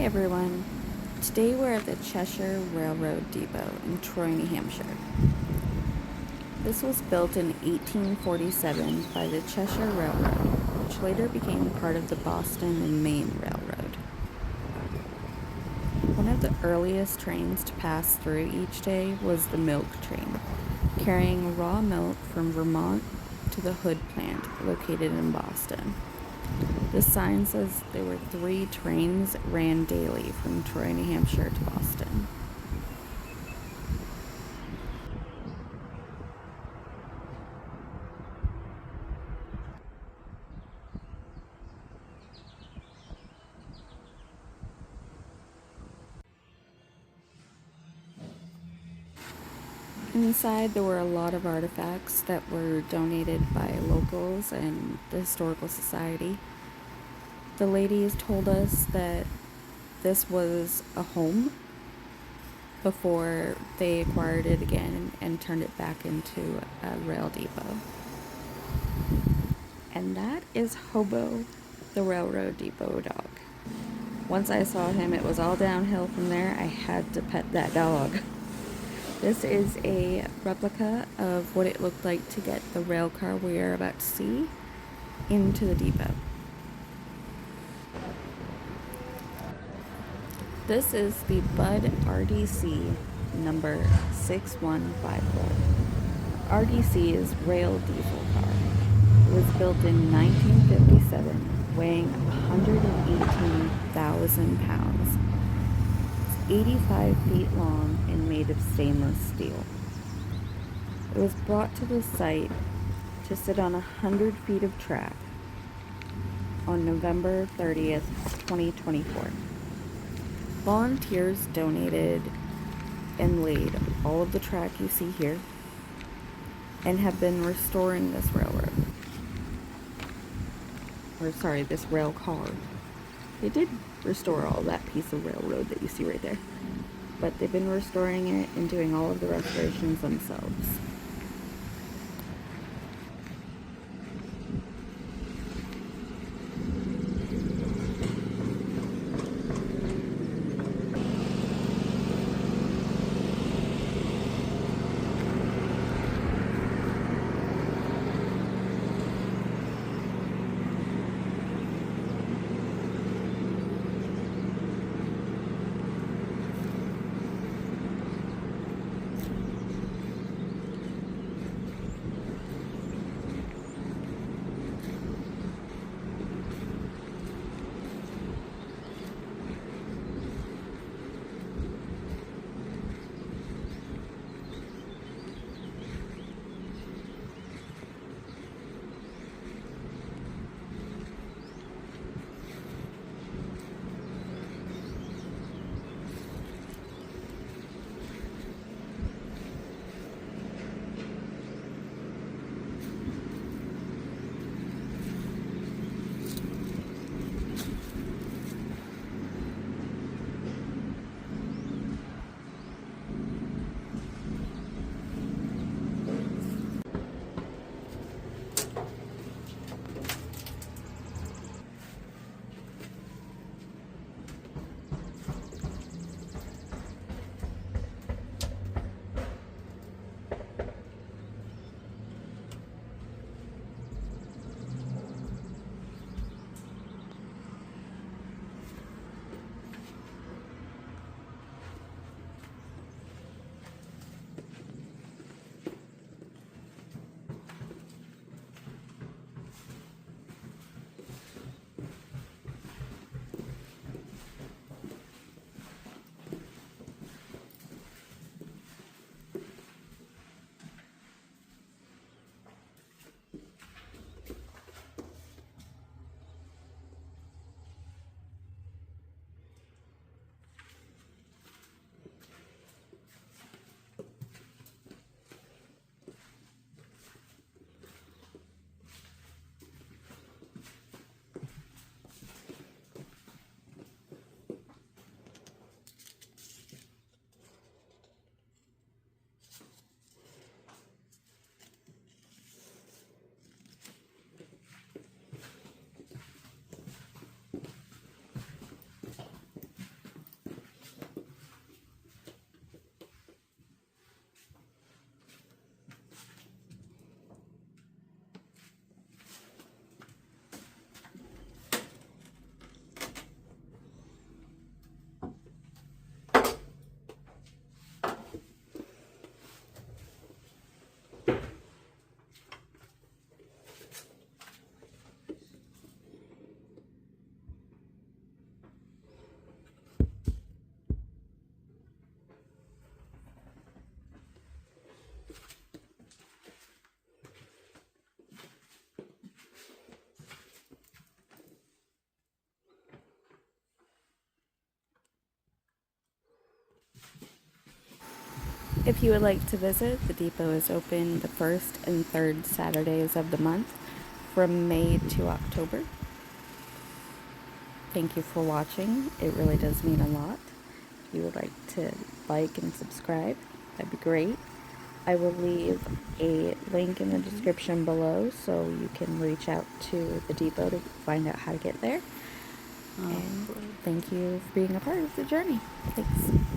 Hey everyone, today we're at the Cheshire Railroad Depot in Troy, New Hampshire. This was built in 1847 by the Cheshire Railroad, which later became part of the Boston and Maine Railroad. One of the earliest trains to pass through each day was the milk train, carrying raw milk from Vermont to the Hood plant located in Boston. The sign says there were 3 trains ran daily from Troy, New Hampshire to Boston. Inside, there were a lot of artifacts that were donated by locals and the Historical Society. The ladies told us that this was a home before they acquired it again and turned it back into a rail depot. And that is Hobo, the railroad depot dog. Once I saw him, it was all downhill from there. I had to pet that dog. This is a replica of what it looked like to get the rail car we are about to see into the depot. This is the BUDD RDC number 6154. RDC is rail diesel car. It was built in 1957, weighing 118,000 pounds. It's 85 feet long and made of stainless steel. It was brought to the site to sit on 100 feet of track on November 30th, 2024. Volunteers donated and laid all of the track you see here and have been restoring this this rail car. They did restore all that piece of railroad that you see right there, but they've been restoring it and doing all of the restorations themselves. If you would like to visit, the depot is open the first and third Saturdays of the month from May to October. Thank you for watching. It really does mean a lot. If you would like to like and subscribe, that'd be great. I will leave a link in the description below so you can reach out to the depot to find out how to get there. And thank you for being a part of the journey. Thanks.